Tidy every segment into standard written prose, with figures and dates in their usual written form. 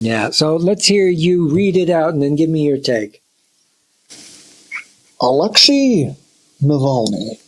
Yeah, so let's hear you read it out and then give me your take. Alexei Navalny.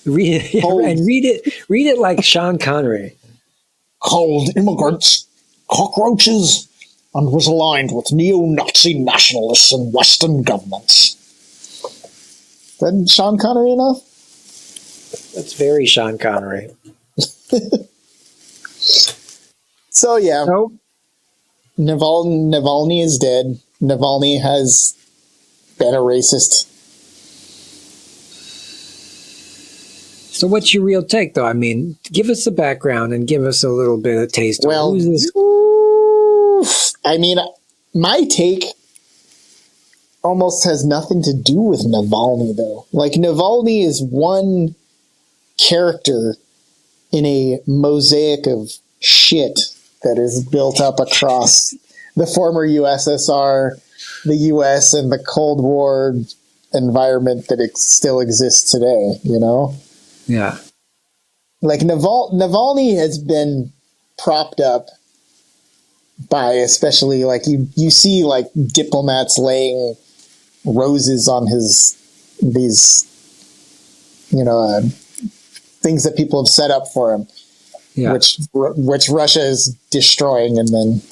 Read it, and read it like Sean Connery. Called immigrants cockroaches and was aligned with neo-Nazi nationalists and Western governments. Is that Sean Connery enough? That's very Sean Connery. So, yeah. So, Navalny is dead. Navalny has been a racist. So what's your real take, though? I mean, give us the background and give us a little bit of taste. Well, who's this? I mean, my take almost has nothing to do with Navalny, though. Like, Navalny is one character in a mosaic of shit that is built up across the former USSR, the US, and the Cold War environment that still exists today, you know? Yeah. Like, Navalny has been propped up by, especially, like, you see, like, diplomats laying roses on these, you know, things that people have set up for him, Yeah. which Russia is destroying, and then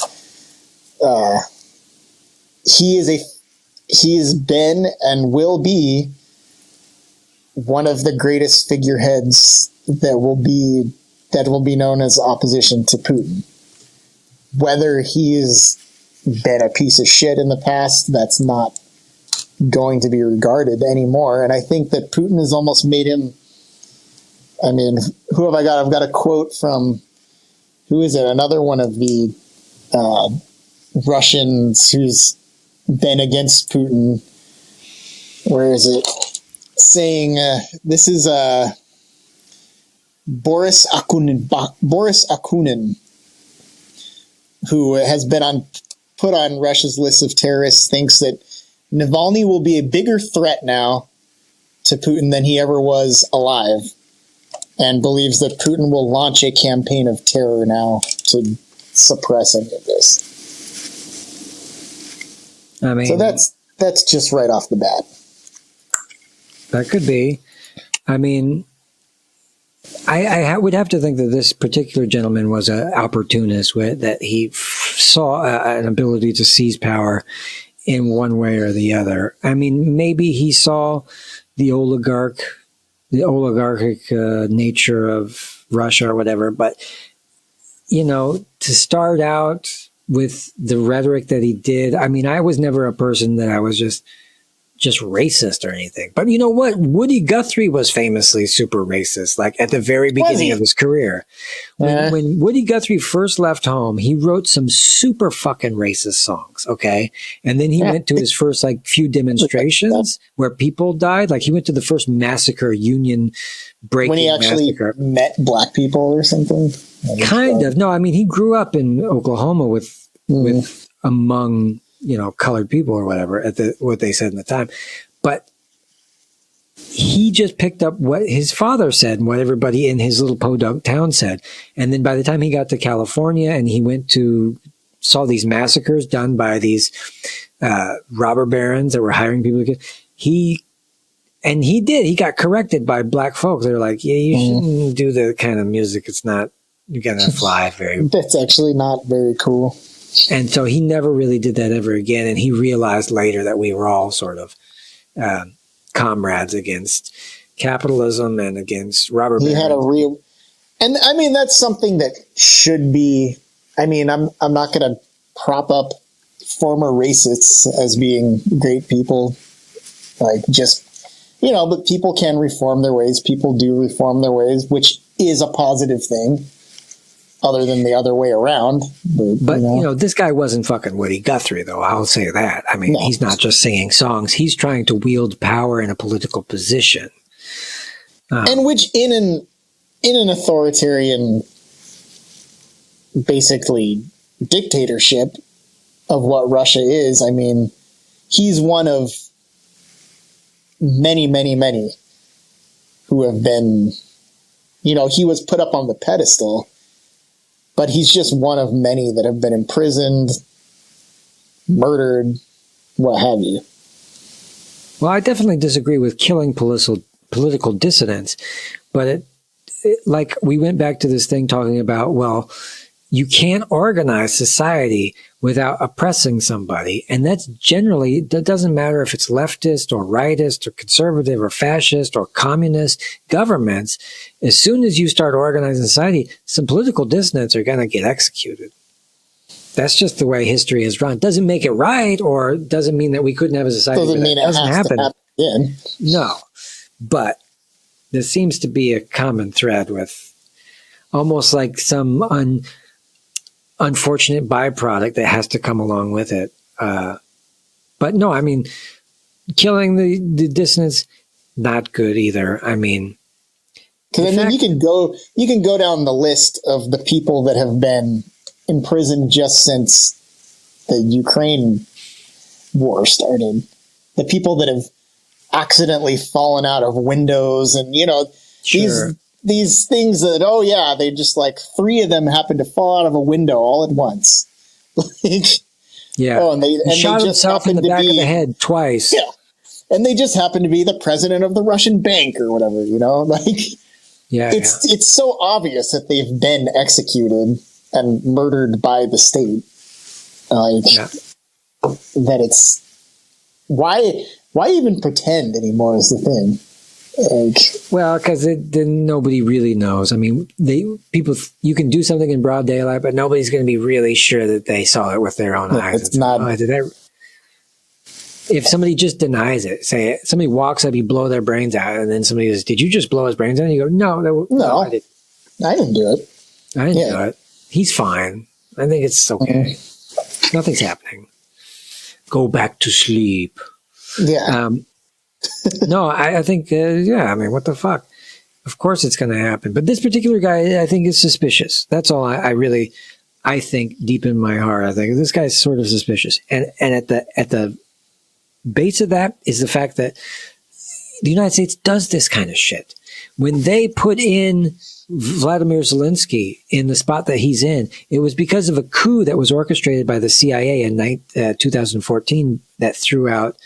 he has been and will be one of the greatest figureheads that will be known as opposition to Putin. Whether he's been a piece of shit in the past, that's not going to be regarded anymore. And I think that Putin has almost made him. I mean, who have I got? I've got a quote from, who is it? Another one of the Russians who's been against Putin. Where is it? Saying, this is Boris Akunin, who has been put on Russia's list of terrorists, thinks that Navalny will be a bigger threat now to Putin than he ever was alive, and believes that Putin will launch a campaign of terror now to suppress any of this. I mean, so that's just right off the bat. That could be. I mean, I would have to think that this particular gentleman was an opportunist, that he saw an ability to seize power in one way or the other. I mean, maybe he saw the oligarchic nature of Russia or whatever, but, you know, to start out with the rhetoric that he did, I mean, I was never a person that I was just racist or anything. But you know what? Woody Guthrie was famously super racist, like at the very beginning of his career. When Woody Guthrie first left home, he wrote some super fucking racist songs, okay? And then he went to his first like few demonstrations where people died. Like he went to the first massacre, union breaking when he actually massacre. Met black people or something? Kind of. No, I mean, he grew up in Oklahoma with among, you know, colored people or whatever what they said in the time. But he just picked up what his father said and what everybody in his little podunk town said. And then by the time he got to California and he saw these massacres done by these robber barons that were hiring people he got corrected by black folks. They're like, yeah, you shouldn't do the kind of music. It's not going to fly very. That's actually not very cool. And so he never really did that ever again. And he realized later that we were all sort of comrades against capitalism and against robber barons. He had a real, and I mean, that's something that should be, I mean, I'm not going to prop up former racists as being great people. Like just, you know, but people can reform their ways. People do reform their ways, which is a positive thing. Other than the other way around. But you know, this guy wasn't fucking Woody Guthrie, though. I'll say that. I mean, he's not just singing songs. He's trying to wield power in a political position. And which in an authoritarian, basically, dictatorship of what Russia is, I mean, he's one of many, many, many who have been, you know, he was put up on the pedestal. But he's just one of many that have been imprisoned, murdered, what have you. Well, I definitely disagree with killing political dissidents, but like we went back to this thing talking about, well, you can't organize society without oppressing somebody. And that doesn't matter if it's leftist or rightist or conservative or fascist or communist governments. As soon as you start organizing society, some political dissidents are going to get executed. That's just the way history is run. Doesn't make it right, or doesn't mean that we couldn't have a society. Doesn't mean it doesn't happen. Again. No, but there seems to be a common thread with almost like some unfortunate byproduct that has to come along with it. But no, I mean, killing the dissidents, not good either. I mean, because you can go down the list of the people that have been in prison just since the Ukraine war started. The people that have accidentally fallen out of windows, and sure. these things that they just like 3 of them happened to fall out of a window all at once. Yeah. Oh, and they shot just himself in the back of the head twice. Yeah. And they just happened to be the president of the Russian bank or whatever, It's so obvious that they've been executed and murdered by the state. That it's why even pretend anymore is the thing. Well, because then nobody really knows. I mean, you can do something in broad daylight, but nobody's going to be really sure that they saw it with their own eyes. It's not. If somebody just denies it, say somebody walks up, you blow their brains out, and then somebody says, "Did you just blow his brains out?" And you go, "No, I didn't. I didn't do it. I didn't do it. He's fine. I think it's okay. Nothing's happening. Go back to sleep." Yeah. No, I think, I mean, what the fuck? Of course it's going to happen. But this particular guy, I think, is suspicious. That's all I think deep in my heart. I think this guy's sort of suspicious. And at the base of that is the fact that the United States does this kind of shit. When they put in Vladimir Zelensky in the spot that he's in, it was because of a coup that was orchestrated by the CIA in 2014 that threw out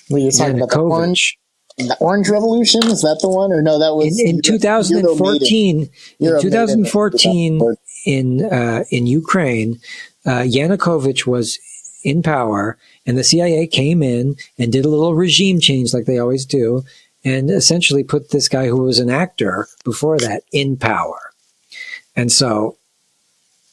you're talking about the Orange Revolution? Is that the one? Or no, that was in 2014. In 2014, in Ukraine, Yanukovych was in power, and the CIA came in and did a little regime change, like they always do, and essentially put this guy who was an actor before that in power. And so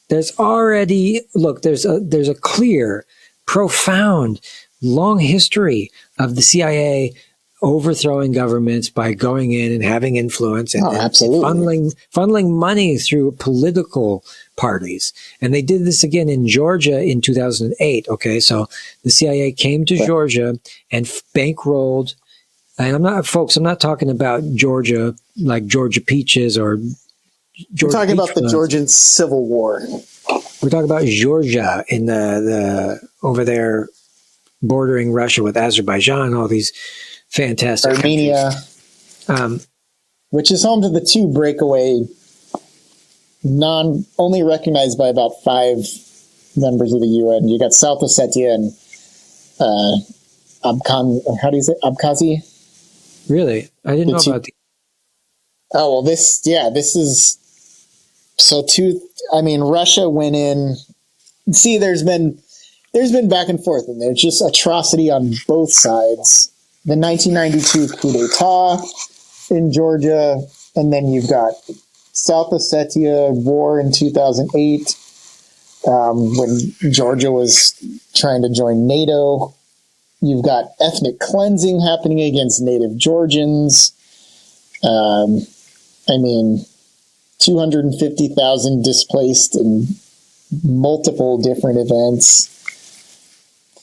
there's a clear, profound, long history of the CIA overthrowing governments by going in and having influence and funneling money through political parties. And they did this again in Georgia in 2008. Okay, so the CIA came to Georgia and bankrolled. And I'm not talking about Georgia like Georgia peaches or Georgia. We're talking about the Georgian Civil War. We're talking about Georgia in the over there, bordering Russia with Azerbaijan, all these fantastic Armenia, which is home to the 2 breakaway, only recognized by about 5 members of the UN. You got South Ossetia and Abkhazia. Really, I didn't know about the. Oh well, this is so two. I mean, Russia went in. See, there's been back and forth, and there's just atrocity on both sides. The 1992 coup d'etat in Georgia, and then you've got South Ossetia war in 2008, when Georgia was trying to join NATO. You've got ethnic cleansing happening against native Georgians. 250,000 displaced in multiple different events.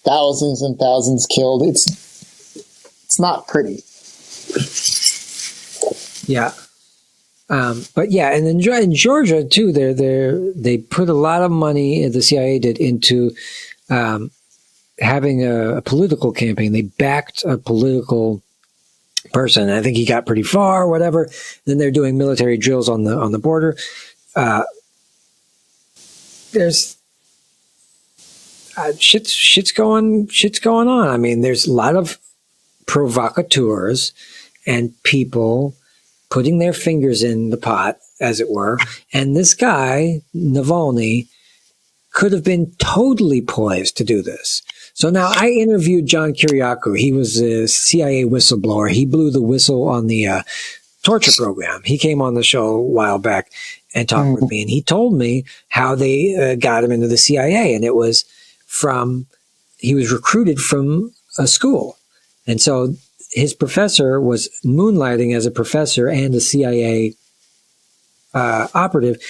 Thousands and thousands killed. It's not pretty. Yeah. But yeah, and in Georgia too, they put a lot of money, the CIA did, into having a political campaign. They backed a political person. I think he got pretty far, whatever. Then they're doing military drills on the border. shit's going on. I mean, there's a lot of provocateurs and people putting their fingers in the pot, as it were. And this guy, Navalny, could have been totally poised to do this. So now I interviewed John Kiriakou. He was a CIA whistleblower. He blew the whistle on the torture program. He came on the show a while back and talked with me. And he told me how they got him into the CIA. And it was he was recruited from a school. And so his professor was moonlighting as a professor and a CIA operative,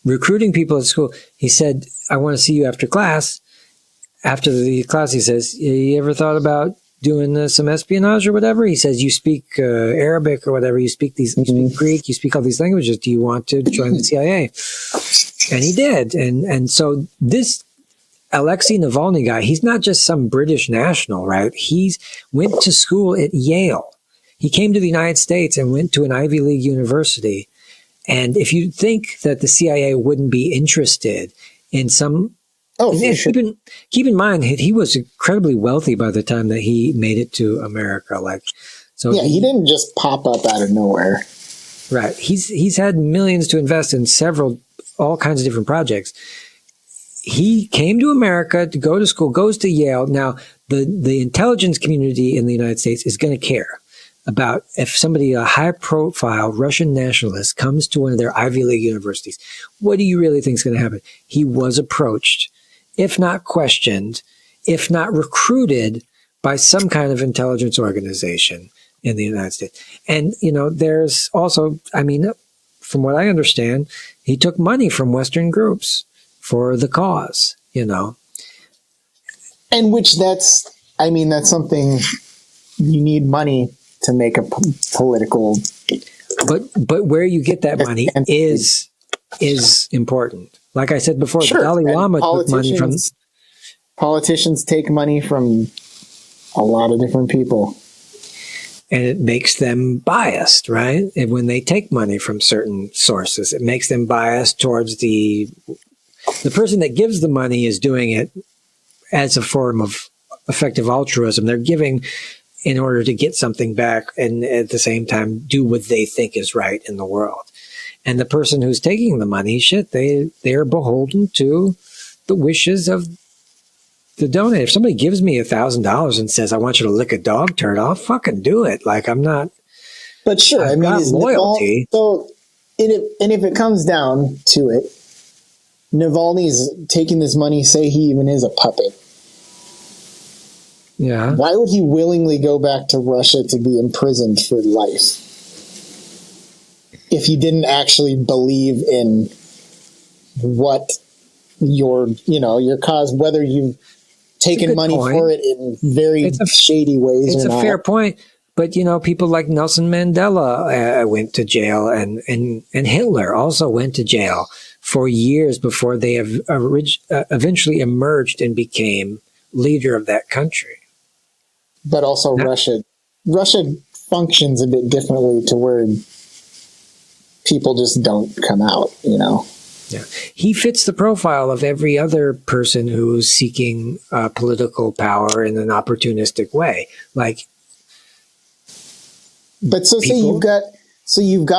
recruiting people at school. He said, I want to see you after class. After the class, he says, you ever thought about doing some espionage or whatever? He says, you speak Arabic or whatever. You speak Greek. You speak all these languages. Do you want to join the CIA? And he did. And so this Alexei Navalny guy, he's not just some British national, right? He's went to school at Yale. He came to the United States and went to an Ivy League university. And if you think that the CIA wouldn't be interested in some... keep in mind, he was incredibly wealthy by the time that he made it to America. He didn't just pop up out of nowhere. Right. He's had millions to invest in all kinds of different projects. He came to America to go to school, goes to Yale. Now, the intelligence community in the United States is going to care about if somebody, a high-profile Russian nationalist, comes to one of their Ivy League universities. What do you really think is going to happen? He was approached, if not questioned, if not recruited by some kind of intelligence organization in the United States. And, there's also, from what I understand, he took money from Western groups for the cause, And that's something you need money to make a political. But where you get that money is important. Like I said before, the Dalai Lama took money from... Politicians take money from a lot of different people. And it makes them biased, right? And when they take money from certain sources, it makes them biased towards the person that gives the money is doing it as a form of effective altruism. They're giving in order to get something back and at the same time do what they think is right in the world. And the person who's taking the money, they're beholden to the wishes of the donor. If somebody gives me $1,000 and says, I want you to lick a dog turd, I'll fucking do it. I'm not. But sure, I've got loyalty. And if it comes down to it, Navalny's taking this money, say he even is a puppet. Yeah. Why would he willingly go back to Russia to be imprisoned for life if he didn't actually believe in what your cause, whether you've taken money for it in very shady ways or not? It's a fair point. But, people like Nelson Mandela went to jail and Hitler also went to jail for years before they have eventually emerged and became leader of that country. But also Russia functions a bit differently to where people just don't come out, Yeah. He fits the profile of every other person who's seeking political power in an opportunistic way. But say you've got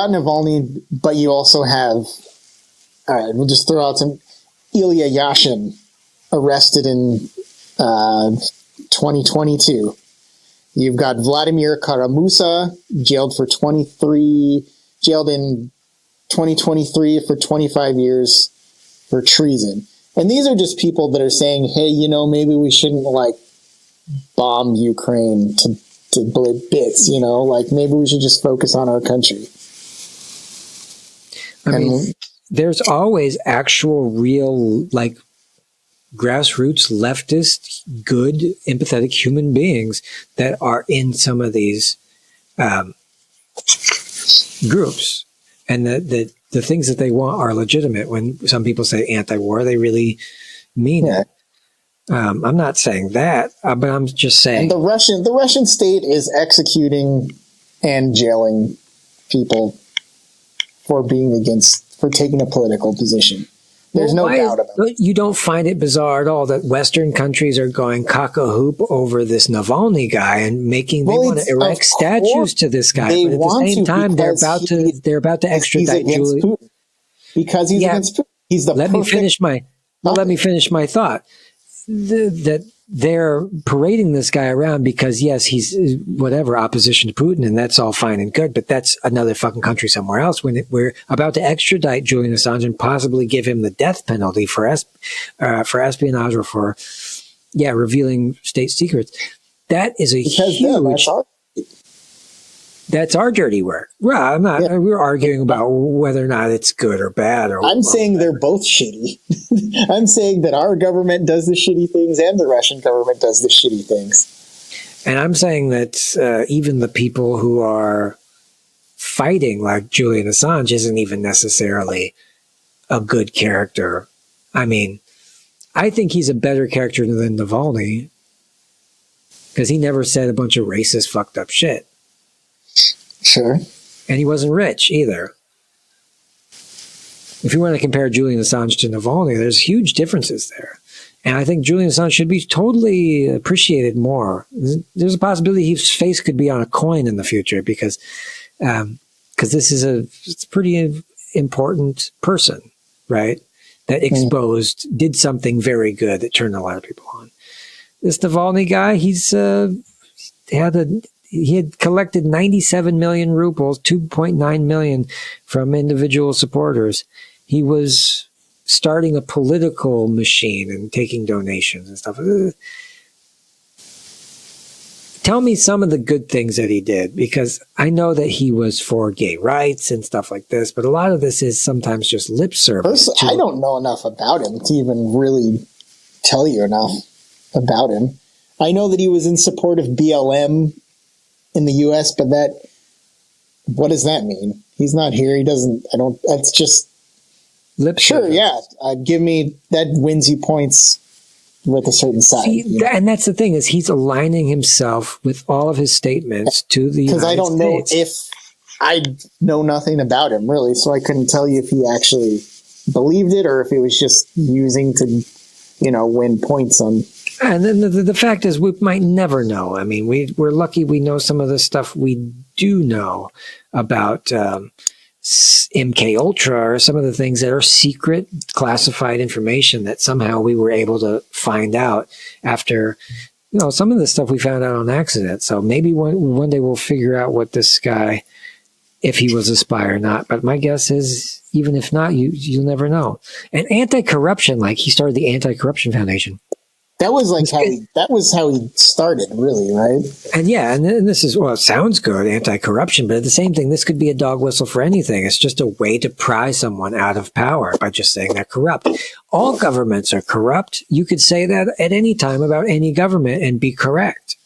Navalny, but you also have, all right, we'll just throw out some Ilya Yashin arrested in 2022. You've got Vladimir Kara-Murza jailed in 2023 for 25 years for treason. And these are just people that are saying, hey, maybe we shouldn't bomb Ukraine to bits, maybe we should just focus on our country. There's always actual real grassroots leftist, good, empathetic human beings that are in some of these groups. And the things that they want are legitimate. When some people say anti-war, they really mean it. I'm not saying that, but I'm just saying. And the Russian state is executing and jailing people for taking a political position. There's no doubt about it. You don't find it bizarre at all that Western countries are going cock-a-hoop over this Navalny guy and they want to erect statues to this guy, but at the same time they're about to extradite Julian because he's against Putin. He's the let me finish my thought. That they're parading this guy around because yes, he's whatever opposition to Putin, and that's all fine and good, but that's another fucking country somewhere else. When we're about to extradite Julian Assange and possibly give him the death penalty for espionage or for revealing state secrets, that is huge. That's our dirty work. Well, I'm not. Yeah. We're arguing about whether or not it's good or bad. I'm saying they're both shitty. I'm saying that our government does the shitty things and the Russian government does the shitty things. And I'm saying that even the people who are fighting, like Julian Assange, isn't even necessarily a good character. I mean, I think he's a better character than Navalny because he never said a bunch of racist, fucked up shit. Sure. And he wasn't rich either. If you want to compare Julian Assange to Navalny, there's huge differences there. And I think Julian Assange should be totally appreciated more. There's a possibility his face could be on a coin in the future because this is it's a pretty important person, right? That did something very good that turned a lot of people on. This Navalny guy, he had collected 97 million rubles, 2.9 million from individual supporters. He was starting a political machine and taking donations and stuff. Tell me some of the good things that he did, because I know that he was for gay rights and stuff like this, but a lot of this is sometimes just lip service. I don't know enough about him to even really tell you enough about him. I know that he was in support of BLM in the U.S., but what does that mean? He's not here. That's just lip sure. service. Yeah. Give me, that wins you points with a certain side. And that's the thing, is he's aligning himself with all of his statements to the United States. Because I don't know I know nothing about him really, so I couldn't tell you if he actually believed it or if he was just using to, win points on. And then the fact is, we might never know. I mean, we're lucky we know some of the stuff we do know about MK Ultra, or some of the things that are secret, classified information that somehow we were able to find out after, some of the stuff we found out on accident. So maybe one day we'll figure out what this guy, if he was a spy or not. But my guess is, even if not, you'll never know. And anti-corruption, like he started the Anti-Corruption Foundation. That was how he started, really, right? And and this is, it sounds good, anti-corruption, but at the same thing, this could be a dog whistle for anything. It's just a way to pry someone out of power by just saying they're corrupt. All governments are corrupt. You could say that at any time about any government and be correct.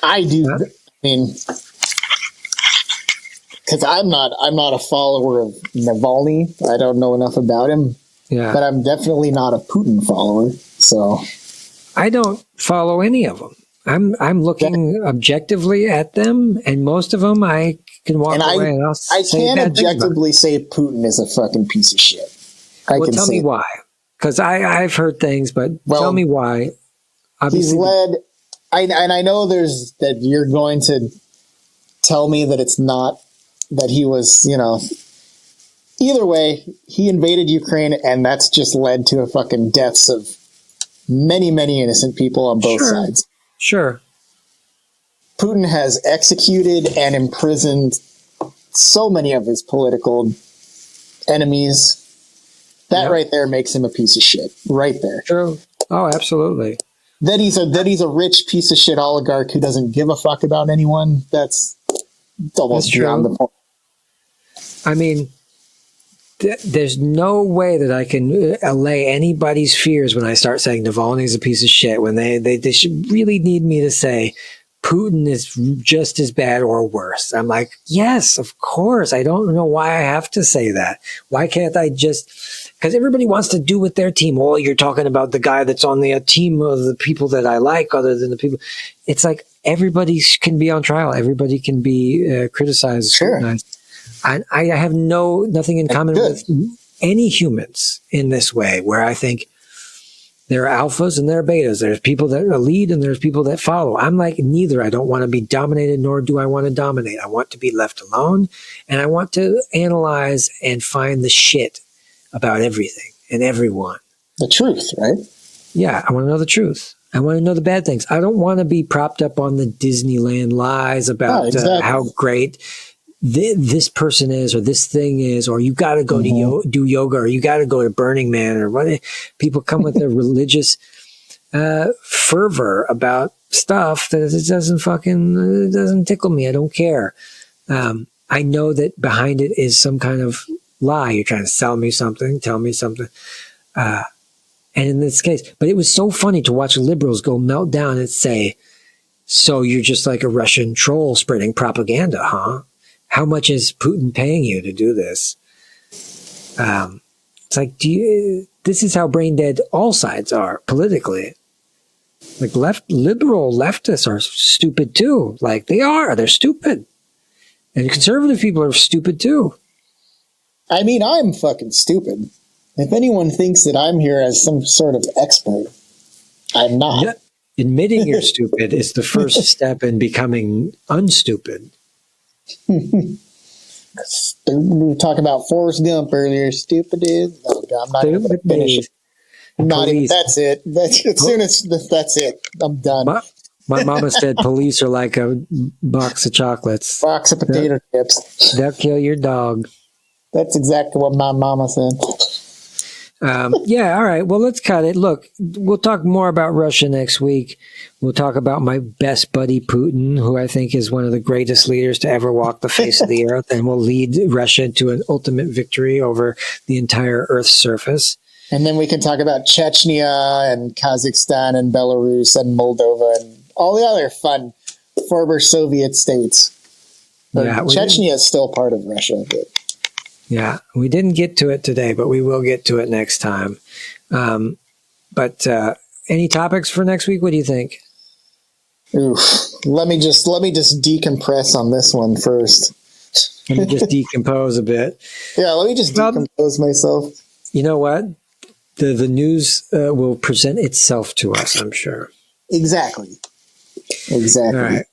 I do. I mean, because I'm not a follower of Navalny. I don't know enough about him. Yeah. But I'm definitely not a Putin follower. So I don't follow any of them. I'm looking objectively at them, and most of them I can walk away and I can't objectively say Putin is a fucking piece of shit. Tell me why. Because I've heard things, but tell me why. Obviously, he's led. I know that you're going to tell me that it's not, that he was, either way, he invaded Ukraine, and that's just led to a fucking deaths of many, many innocent people on both sides. Sure. Putin has executed and imprisoned so many of his political enemies. That right there makes him a piece of shit. Right there. True. Oh, absolutely. That he's a rich piece of shit oligarch who doesn't give a fuck about anyone. That's almost beyond the point. I mean, there's no way that I can allay anybody's fears when I start saying Navalny's a piece of shit, when they should really need me to say Putin is just as bad or worse. I'm like, yes, of course. I don't know why I have to say that. Why can't I just... Because everybody wants to do with their team. Well, you're talking about the guy that's on the team of the people that I like other than the people. It's like everybody can be on trial. Everybody can be criticized. Sure. Scrutinized. I have nothing in common with any humans in this way, where I think there are alphas and there are betas. There's people that lead and there's people that follow. I'm like neither. I don't want to be dominated, nor do I want to dominate. I want to be left alone, and I want to analyze and find the shit about everything and everyone. The truth, right? Yeah, I want to know the truth. I want to know the bad things. I don't want to be propped up on the Disneyland lies about how great this person is, or this thing is, or you got to go to do yoga, or you got to go to Burning Man, or what. People come with their religious fervor about stuff that it doesn't tickle me. I don't care. I know that behind it is some kind of lie. You're trying to sell me something, tell me something. And in this case, but it was so funny to watch liberals go melt down and say, so you're just like a Russian troll spreading propaganda, huh? How much is Putin paying you to do this? It's like, this is how brain dead all sides are politically. Like liberal leftists are stupid too. Like they're stupid. And conservative people are stupid too. I mean, I'm fucking stupid. If anyone thinks that I'm here as some sort of expert, I'm not. Yeah. Admitting you're stupid is the first step in becoming unstupid. We were talking about Forrest Gump earlier. Stupid is. Oh God, I'm not even going to finish it. That's it. As soon as that's it, I'm done. My mama said police are like a box of chocolates. Box of potato chips. They'll kill your dog. That's exactly what my mama said. Yeah, all right. Well, let's cut it. Look, we'll talk more about Russia next week. We'll talk about my best buddy, Putin, who I think is one of the greatest leaders to ever walk the face of the earth and will lead Russia to an ultimate victory over the entire Earth's surface. And then we can talk about Chechnya and Kazakhstan and Belarus and Moldova and all the other fun former Soviet states. Yeah, Chechnya is still part of Russia. But. Yeah, we didn't get to it today, but we will get to it next time. But any topics for next week? What do you think? Oof. Let me just decompress on this one first. Let me just decompose a bit. Yeah, let me just decompose myself. You know what? The news will present itself to us, I'm sure. Exactly. All right.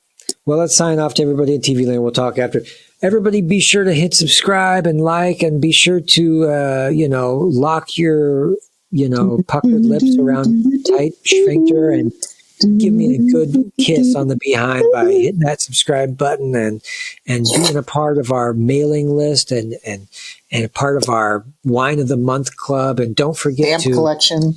Well, let's sign off to everybody at TV Land. We'll talk after. Everybody be sure to hit subscribe and like, and be sure to, lock your, puckered lips around tight sphincter and give me a good kiss on the behind by hitting that subscribe button and being a part of our mailing list and a part of our Wine of the Month Club. And don't forget stamp collection.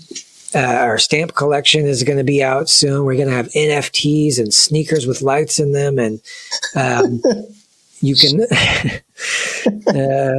Our stamp collection is going to be out soon. We're going to have NFTs and sneakers with lights in them. And you can